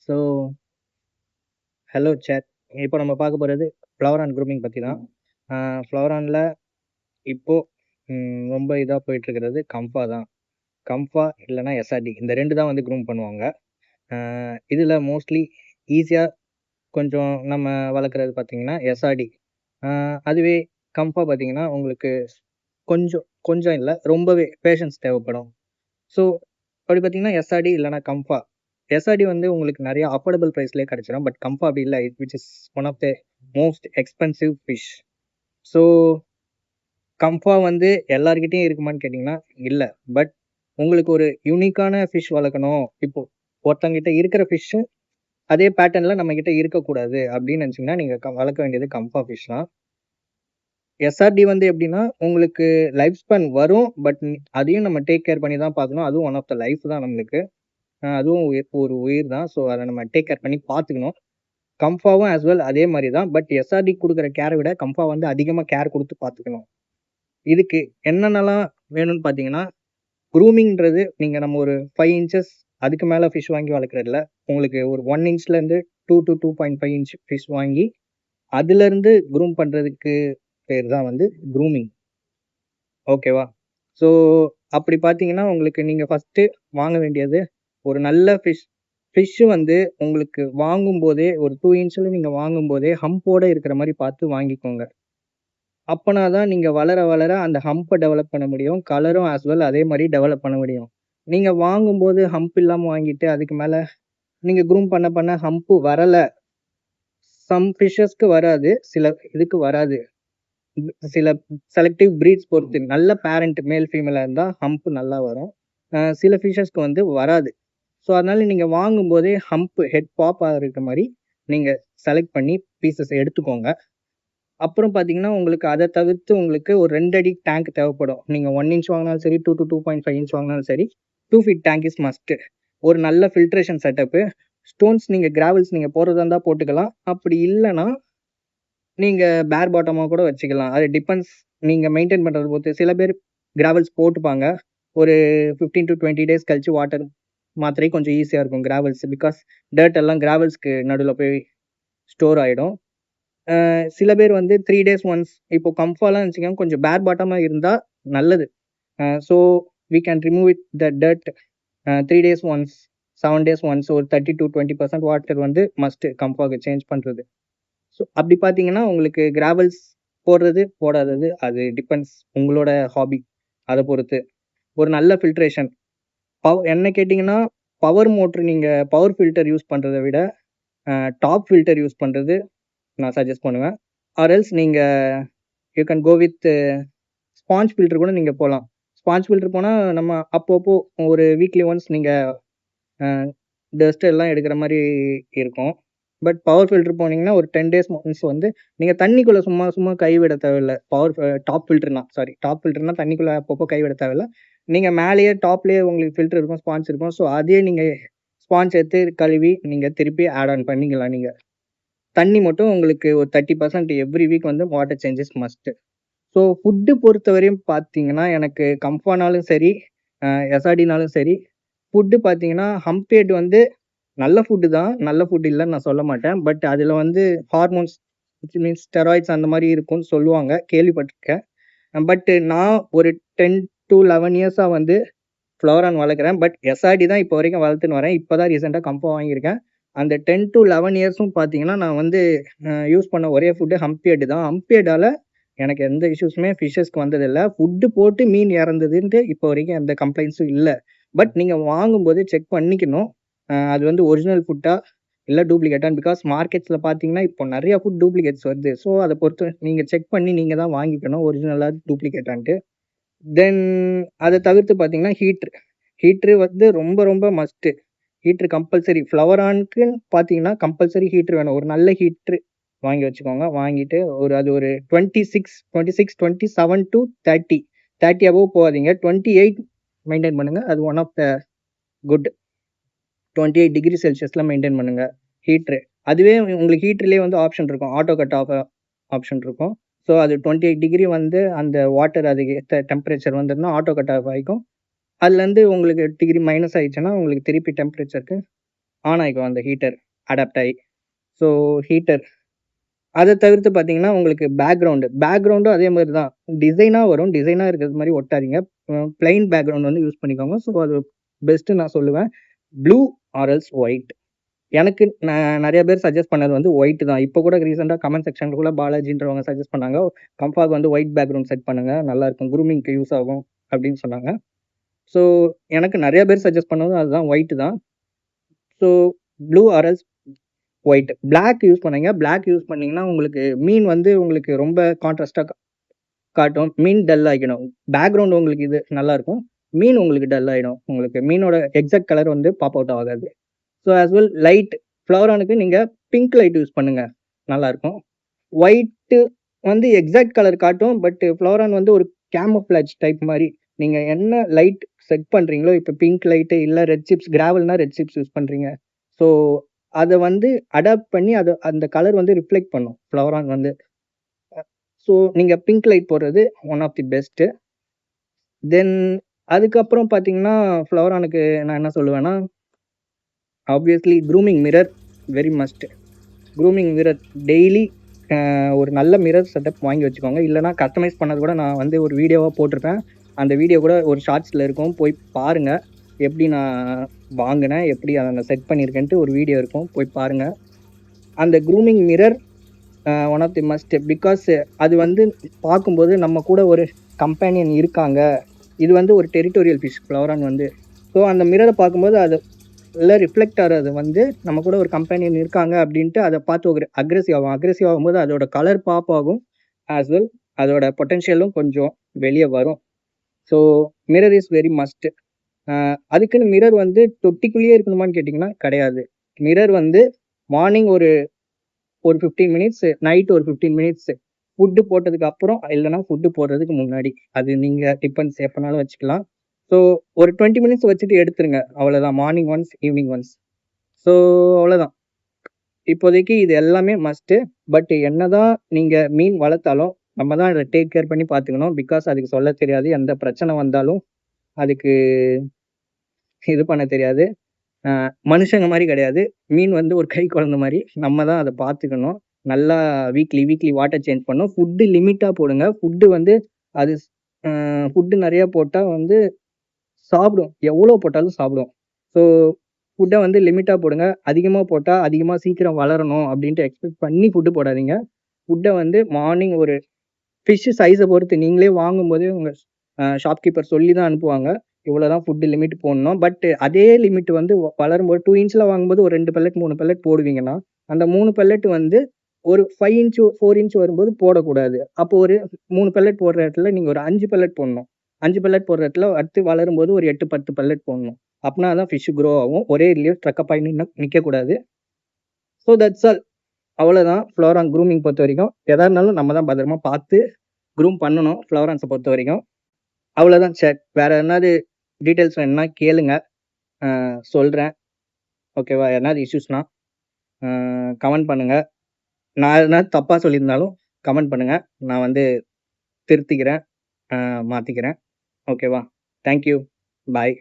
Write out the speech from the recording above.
So, hello chat. இப்போ நம்ம பார்க்க போறது ஃப்ளவர் அண்ட் க்ரூமிங் பத்தி தான். ஃப்ளவர் அண்ட்ல இப்போ ரொம்ப இதா போயிட்டுருக்கிறது கம்ஃபா தான். கம்ஃபா இல்லன்னா எஸ்ஆர்டி இந்த 2 தான் வந்து க்ரூம் பண்ணுவாங்க. இதில் மோஸ்ட்லி ஈஸியா கொஞ்சம் நம்ம வளர்க்குறது பார்த்தீங்கன்னா எஸ்ஆர்டி. அதுவே கம்ஃபா பார்த்தீங்கன்னா, உங்களுக்கு கொஞ்சம் கொஞ்சம் இல்ல, ரொம்பவே பேஷன்ஸ் தேவைப்படும். ஸோ, அப்படி பார்த்தீங்கன்னா எஸ்ஆர்டி இல்லன்னா கம்ஃபா. எஸ்ஆர்டி வந்து உங்களுக்கு நிறைய அஃபோர்டபுள் ப்ரைஸ்லேயே கிடைச்சிடும். பட் கம்ஃபா அப்படி இல்லை, which is one of the most expensive fish. So, கம்ஃபா வந்து எல்லார்கிட்டயும் இருக்குமான்னு கேட்டிங்கன்னா இல்லை. பட் உங்களுக்கு ஒரு யூனிக்கான ஃபிஷ் வளர்க்கணும், இப்போ ஒருத்தவங்கிட்ட இருக்கிற ஃபிஷ்ஷு அதே பேட்டர்னில் நம்மக்கிட்ட இருக்கக்கூடாது அப்படின்னு நினச்சிங்கன்னா நீங்கள் வளர்க்க வேண்டியது கம்ஃபா ஃபிஷ் தான். எஸ்ஆர்டி வந்து எப்படின்னா, உங்களுக்கு லைஃப் ஸ்பேன் வரும். பட் அதையும் நம்ம டேக் கேர் பண்ணி தான் பார்க்கணும். அதுவும் ஒன் ஆஃப் த லைஃப் தான் நம்மளுக்கு. அதுவும் ஒரு உயிர் தான். ஸோ, அதை நம்ம டேக் கேர் பண்ணி பார்த்துக்கணும். கம்ஃபாவும் ஆஸ் வெல் அதே மாதிரி தான். பட் எஸ்ஆர்டி கொடுக்குற கேரை விட கம்ஃபா வந்து அதிகமாக கேர் கொடுத்து பார்த்துக்கணும். இதுக்கு என்னென்னலாம் வேணும்னு பார்த்தீங்கன்னா, க்ரூமிங்கிறது நீங்கள் நம்ம ஒரு 5 இன்ச்சஸ் அதுக்கு மேலே ஃபிஷ் வாங்கி வளர்க்குறதில்ல. உங்களுக்கு ஒரு 1 இன்ச்லேருந்து 2 to 2.5 இன்ச் ஃபிஷ் வாங்கி அதுலேருந்து க்ரூம் பண்ணுறதுக்கு பேர் தான் வந்து க்ரூமிங். ஓகேவா? ஸோ, அப்படி பார்த்தீங்கன்னா, உங்களுக்கு நீங்கள் ஃபஸ்ட்டு வாங்க வேண்டியது ஒரு நல்ல ஃபிஷ்ஷு வந்து உங்களுக்கு வாங்கும்போதே ஒரு 2 இன்ச்சில் நீங்கள் வாங்கும்போதே ஹம்போடு இருக்கிற மாதிரி பார்த்து வாங்கிக்கோங்க. அப்போனா தான் நீங்கள் வளர வளர அந்த ஹம்பை டெவலப் பண்ண முடியும். கலரும் ஆஸ் வெல் அதே மாதிரி டெவலப் பண்ண முடியும். நீங்கள் வாங்கும்போது ஹம்ப் இல்லாமல் வாங்கிட்டு அதுக்கு மேலே நீங்கள் க்ரூம் பண்ண பண்ண ஹம்ப்பு வரலை. சம் ஃபிஷ்ஷஸ்க்கு வராது, சில இதுக்கு வராது. சில செலக்டிவ் ப்ரீட்ஸ் பொறுத்து நல்ல பேரண்ட் மேல் ஃபீமேலாக இருந்தால் ஹம்ப் நல்லா வரும். சில ஃபிஷ்ஷஸ்க்கு வந்து வராது. ஸோ, அதனால் நீங்கள் வாங்கும்போதே ஹம்ப் ஹெட் பாப் ஆகிற மாதிரி நீங்கள் செலக்ட் பண்ணி பீசஸ் எடுத்துக்கோங்க. அப்புறம் பார்த்தீங்கன்னா, உங்களுக்கு அதை தவிர்த்து உங்களுக்கு ஒரு 2 அடி டேங்க் தேவைப்படும். நீங்கள் 1 இன்ச் வாங்கினாலும் சரி, 2 to 2.5 இன்ச் வாங்கினாலும் சரி, 2 ஃபீட் டேங்க் இஸ் மஸ்ட்டு. ஒரு நல்ல ஃபில்ட்ரேஷன் செட்டப்பு. ஸ்டோன்ஸ் நீங்கள் கிராவல்ஸ் நீங்கள் போடுறதா இருந்தால் போட்டுக்கலாம். அப்படி இல்லைன்னா நீங்கள் பேர் பாட்டமாக கூட வச்சுக்கலாம். அது டிபெண்ட்ஸ் நீங்கள் மெயின்டைன் பண்ணுறத பொறுத்து. சில பேர் கிராவல்ஸ் போட்டுப்பாங்க. ஒரு 15 to 20 டேஸ் கழிச்சு வாட்டர் மாத்திரை கொஞ்சம் ஈஸியாக இருக்கும் கிராவல்ஸ். பிகாஸ் டர்ட் எல்லாம் கிராவல்ஸ்க்கு நடுவில் போய் ஸ்டோர் ஆகிடும். சில பேர் வந்து 3 டேஸ் ஒன்ஸ் இப்போ கம்ஃபாலாம் வச்சுக்கோங்க, கொஞ்சம் பேர் பாட்டமாக இருந்தால் நல்லது. So, we can remove it the dirt 3 days once, 7 days once. ஒரு 30 to 20% வாட்டர் வந்து மஸ்ட்டு கம்ஃபாவுக்கு சேஞ்ச் பண்ணுறது. ஸோ, அப்படி பார்த்தீங்கன்னா உங்களுக்கு கிராவல்ஸ் போடுறது போடாதது அது டிபெண்ட்ஸ் உங்களோட ஹாபி. அதை பொறுத்து ஒரு நல்ல ஃபில்ட்ரேஷன் என்ன கேட்டிங்கன்னா, பவர் மோட்ரு நீங்கள் பவர் ஃபில்டர் யூஸ் பண்ணுறதை விட டாப் ஃபில்டர் யூஸ் பண்ணுறது நான் சஜஸ்ட் பண்ணுவேன். ஆர் எல்ஸ் நீங்கள் you can go with sponge filter கூட நீங்கள் போகலாம். ஸ்பாஞ்ச் ஃபில்டர் போனால் நம்ம அப்பப்போ ஒரு வீக்லி ஒன்ஸ் நீங்கள் டஸ்ட் எல்லாம் எடுக்கிற மாதிரி இருக்கும். பட் பவர் ஃபில்டர் போனீங்கன்னா ஒரு 10 டேஸ் ஒன்ஸ் வந்து நீங்கள் தண்ணிக்குள்ளே சும்மா கை விட தேவையில்ல. டாப் ஃபில்டர்னா தண்ணிக்குள்ளே அப்பப்போ கை விட தேவையில்ல. நீங்கள் மேலேயே டாப்லேயே உங்களுக்கு ஃபில்டர் இருக்கும், ஸ்பாஞ்ச் இருக்கும். ஸோ, அதே நீங்கள் ஸ்பாஞ்ச் எடுத்து கழுவி நீங்கள் திருப்பி ஆட் ஆன் பண்ணிக்கலாம். நீங்கள் தண்ணி மட்டும் உங்களுக்கு ஒரு 30% எவ்ரி வீக் வந்து water changes must. So, food பொறுத்த வரையும் பார்த்தீங்கன்னா, எனக்கு கம்ஃபானாலும் சரி, எஸ்ஆர்டினாலும் சரி, ஃபுட்டு பார்த்தீங்கன்னா ஹம்பேட் வந்து நல்ல ஃபுட்டு தான். நல்ல ஃபுட் இல்லைன்னு நான் சொல்ல மாட்டேன். பட் அதில் வந்து ஹார்மோன்ஸ் விச் மீன்ஸ் ஸ்டெராய்ட்ஸ் அந்த மாதிரி இருக்கும்னு சொல்லுவாங்க, கேள்விப்பட்டிருக்கேன். பட் நான் ஒரு 10 to 11 இயர்ஸாக வந்து ஃப்ளவர் அண்ட் வளர்க்குறேன். பட் எஸ்ஆர்டி தான் இப்போ வரைக்கும் வளர்த்துன்னு வரேன். இப்போ தான் ரீசெண்டாக கம்ஃபா வாங்கியிருக்கேன். அந்த 10 to 11 இயர்ஸும் பார்த்தீங்கன்னா, நான் வந்து யூஸ் பண்ண ஒரே ஃபுட்டு ஹம்பியட் தான். ஹம்பியடால் எனக்கு எந்த இஷ்யூஸுமே ஃபிஷ்ஷஸ்க்கு வந்ததில்லை. ஃபுட்டு போட்டு மீன் இறந்ததுன்ட்டு இப்போ வரைக்கும் எந்த கம்ப்ளைண்ட்ஸும் இல்லை. பட் நீங்கள் வாங்கும்போது செக் பண்ணிக்கணும், அது வந்து ஒரிஜினல் ஃபுட்டா இல்லை டூப்ளிகேட்டான்னு. பிகாஸ் மார்க்கெட்ஸில் பார்த்தீங்கன்னா, இப்போ நிறையா ஃபுட் டூப்ளிகேட்ஸ் வருது. ஸோ, அதை பொறுத்து நீங்கள் செக் பண்ணி நீங்கள் தான் வாங்கிக்கணும் ஒரிஜினலாக டூப்ளிகேட்டான்ட்டு. தென் அதை தவிர்த்து பார்த்தீங்கன்னா ஹீட்ரு வந்து ரொம்ப ரொம்ப மஸ்ட்டு. ஹீட்ரு கம்பல்சரி. ஃப்ளவர் ஆனுக்குன்னு பார்த்தீங்கன்னா கம்பல்சரி ஹீட்ரு வேணும். ஒரு நல்ல ஹீட்ரு வாங்கி வச்சுக்கோங்க. வாங்கிட்டு அது ஒரு 26, 27 to 30 அபோவ் போகாதீங்க. 28 மெயின்டைன் பண்ணுங்கள். அது one of the good. 28 degree செல்சியஸில் மெயின்டைன் பண்ணுங்கள் ஹீட்ரு. அதுவே உங்களுக்கு ஹீட்ருலேயே வந்து ஆப்ஷன் இருக்கும், ஆட்டோ கட் ஆஃப் ஆப்ஷன் இருக்கும். ஸோ, அது 28 டிகிரி வந்து அந்த வாட்டர் அதுக்கு ஏற்ற டெம்பரேச்சர் வந்துதுன்னா ஆட்டோ கட் ஆஃப் ஆகிக்கும். அதுலேருந்து உங்களுக்கு டிகிரி மைனஸ் ஆகிடுச்சுன்னா உங்களுக்கு திருப்பி டெம்பரேச்சருக்கு ஆன் ஆகிக்கும் அந்த ஹீட்டர் அடாப்ட் ஆகி. ஸோ ஹீட்டர் அதை தவிர்த்து பார்த்தீங்கன்னா உங்களுக்கு பேக்ரவுண்டும் அதே மாதிரி தான் டிசைனாக வரும். டிசைனாக இருக்கிறது மாதிரி ஒட்டாதீங்க. பிளைன் பேக்ரவுண்ட் வந்து யூஸ் பண்ணிக்கோங்க. ஸோ அது பெஸ்ட்டு நான் சொல்லுவேன். Blue or else white. எனக்கு நிறைய பேர் சஜஸ்ட் பண்ணது வந்து ஒயிட் தான். இப்போ கூட ரீசெண்டாக கமெண்ட் செக்ஷனில் கூட பாலாஜின்றவங்க சஜஸ்ட் பண்ணாங்க, கம்ஃபாக்கு வந்து ஒயிட் பேக்ரவுண்ட் செட் பண்ணுங்கள், நல்லாயிருக்கும், குரூமிங்க்கு யூஸ் ஆகும் அப்படின்னு சொன்னாங்க. ஸோ எனக்கு நிறைய பேர் சஜஸ்ட் பண்ணதும் அதுதான், ஒயிட் தான். So blue or else white. Black use பண்ணீங்க. பிளாக் யூஸ் பண்ணிங்கன்னா உங்களுக்கு மீன் வந்து உங்களுக்கு ரொம்ப கான்ட்ராஸ்டாக காட்டும். மீன் டல் ஆகிடும். பேக்ரவுண்ட் உங்களுக்கு இது நல்லாயிருக்கும், மீன் உங்களுக்கு டல் ஆகிடும். உங்களுக்கு மீனோட எக்ஸாக்ட் கலர் வந்து பாப் அவுட் ஆகாது. ஸோ ஆஸ் வெல் லைட் ஃப்ளவரானுக்கு நீங்கள் பிங்க் லைட் யூஸ் பண்ணுங்கள், நல்லாயிருக்கும். ஒயிட்டு வந்து எக்ஸாக்ட் கலர் காட்டும், பட் ஃப்ளவரான் வந்து ஒரு கேமோஃப்ளாஜ் டைப் மாதிரி. நீங்கள் என்ன லைட் செட் பண்ணுறீங்களோ, இப்போ பிங்க் லைட்டு இல்லை ரெட் சிப்ஸ், கிராவல்னால் ரெட் சிப்ஸ் யூஸ் பண்ணுறீங்க, ஸோ அதை வந்து அடாப்ட் பண்ணி அதை அந்த கலர் வந்து ரிஃப்ளெக்ட் பண்ணும் ஃப்ளவரான் வந்து. ஸோ நீங்கள் பிங்க் லைட் போடுறது ஒன் ஆஃப் தி பெஸ்ட்டு. தென் அதுக்கப்புறம் பார்த்தீங்கன்னா ஃப்ளவரானுக்கு நான் என்ன சொல்லுவேன்னா, obviously grooming mirror very must. Grooming mirror daily ஒரு நல்ல மிரர் செட்டப் வாங்கி வச்சுக்கோங்க. இல்லைனா கஸ்டமைஸ் பண்ணது கூட நான் வந்து ஒரு வீடியோவாக போட்டிருப்பேன். அந்த வீடியோ கூட ஒரு ஷார்ட்ஸில் இருக்கும், போய் பாருங்கள். எப்படி நான் வாங்கினேன், எப்படி அதை நான் செட் பண்ணியிருக்கேன்ட்டு ஒரு வீடியோ இருக்கும், போய் பாருங்கள். அந்த grooming mirror one of the must. Because அது வந்து பார்க்கும்போது நம்ம கூட ஒரு கம்பேனியன் இருக்காங்க. இது வந்து ஒரு டெரிட்டோரியல் ஃபிஷ் ஃப்ளவரான் வந்து. ஸோ அந்த மிரரை பார்க்கும்போது அது இல்லை ரிஃப்ளெக்ட் ஆகிறது வந்து நம்ம கூட ஒரு கம்பெனியன் இருக்காங்க அப்படின்ட்டு அதை பார்த்து ஒரு அக்ரெசிவ் ஆகும். அக்ரெசிவ் ஆகும்போது அதோட கலர் பாப் ஆகும், ஆஸ் வெல் அதோட பொட்டென்ஷியலும் கொஞ்சம் வெளியே வரும். So mirror is very must. அதுக்குன்னு மிரர் வந்து தொட்டிக்குள்ளேயே இருக்கணுமான்னு கேட்டிங்கன்னா கிடையாது. மிரர் வந்து மார்னிங் ஒரு 15 மினிட்ஸ், நைட் ஒரு 15 மினிட்ஸ், ஃபுட்டு போட்டதுக்கு அப்புறம், இல்லைனா ஃபுட்டு போடுறதுக்கு முன்னாடி, அது நீங்கள் டிபெண்ட்ஸ் எப்போனாலும் வச்சுக்கலாம். ஸோ ஒரு 20 மினிட்ஸ் வச்சுட்டு எடுத்துருங்க, அவ்வளோதான். Morning once, evening once. So அவ்வளோதான். இப்போதைக்கு இது எல்லாமே மஸ்ட்டு. பட் என்னதான் நீங்கள் மீன் வளர்த்தாலும் நம்ம தான் அதை டேக் கேர் பண்ணி பார்த்துக்கணும். பிகாஸ் அதுக்கு சொல்ல தெரியாது, எந்த பிரச்சனை வந்தாலும் அதுக்கு இது பண்ண தெரியாது. மனுஷங்க மாதிரி கிடையாது, மீன் வந்து ஒரு கை குழந்தை மாதிரி. நம்ம தான் அதை பார்த்துக்கணும். நல்லா வீக்லி வாட்டர் சேஞ்ச் பண்ணணும். ஃபுட்டு லிமிட்டாக போடுங்க. ஃபுட்டு வந்து அது ஃபுட்டு நிறையா போட்டால் வந்து சாப்பிடும், எவ்வளோ போட்டாலும் சாப்பிடும். ஸோ ஃபுட்டை வந்து லிமிட்டாக போடுங்க. அதிகமாக போட்டால் அதிகமாக சீக்கிரம் வளரணும் அப்படின்ட்டு எக்ஸ்பெக்ட் பண்ணி ஃபுட்டு போடாதீங்க. ஃபுட்டை வந்து மார்னிங் ஒரு ஃபிஷ்ஷு சைஸை பொறுத்து நீங்களே வாங்கும்போதே உங்கள் ஷாப்கீப்பர் சொல்லி தான் அனுப்புவாங்க, இவ்வளோ தான் ஃபுட்டு லிமிட் போடணும். பட் அதே லிமிட் வந்து வளரும்போது 2 இன்ச்சில் வாங்கும்போது ஒரு 2 பெல்லட் 3 பெல்லட் போடுவீங்கன்னா, அந்த 3 பெல்லட் வந்து ஒரு 5 இன்ச்சு 4 இன்ச் வரும்போது போடக்கூடாது. அப்போ ஒரு 3 பெல்லட் போடுற இடத்துல நீங்கள் ஒரு 5 பெல்லட் போடணும். 5 பெல்லட் போடுற இடத்துல அடுத்து வளரும்போது ஒரு 8-10 பெல்லட் போடணும். அப்படின்னா தான் ஃபிஷ் க்ரோ ஆகும். ஒரே இதுலேயே ஸ்ட்ரக்கப் ஆகி நிற்கக்கூடாது. So that's all. அவ்வளோதான் ஃப்ளவரான் க்ரூமிங் பொறுத்த வரைக்கும். எதாக இருந்தாலும் நம்ம தான் பத்திரமா பார்த்து க்ரூம் பண்ணணும் ஃப்ளவரான்ஸை பொறுத்த வரைக்கும். அவ்வளோதான் சார். வேறு எதனாவது டீட்டெயில்ஸ் வேணும்னா கேளுங்க, சொல்கிறேன். ஓகேவா? எதனாவது இஷ்யூஸ்னால் கமெண்ட் பண்ணுங்கள். நான் எதனா தப்பாக சொல்லியிருந்தாலும் கமெண்ட் பண்ணுங்கள், நான் வந்து திருத்திக்கிறேன், மாற்றிக்கிறேன். ஓகேவா? தேங்க்யூ. பாய்.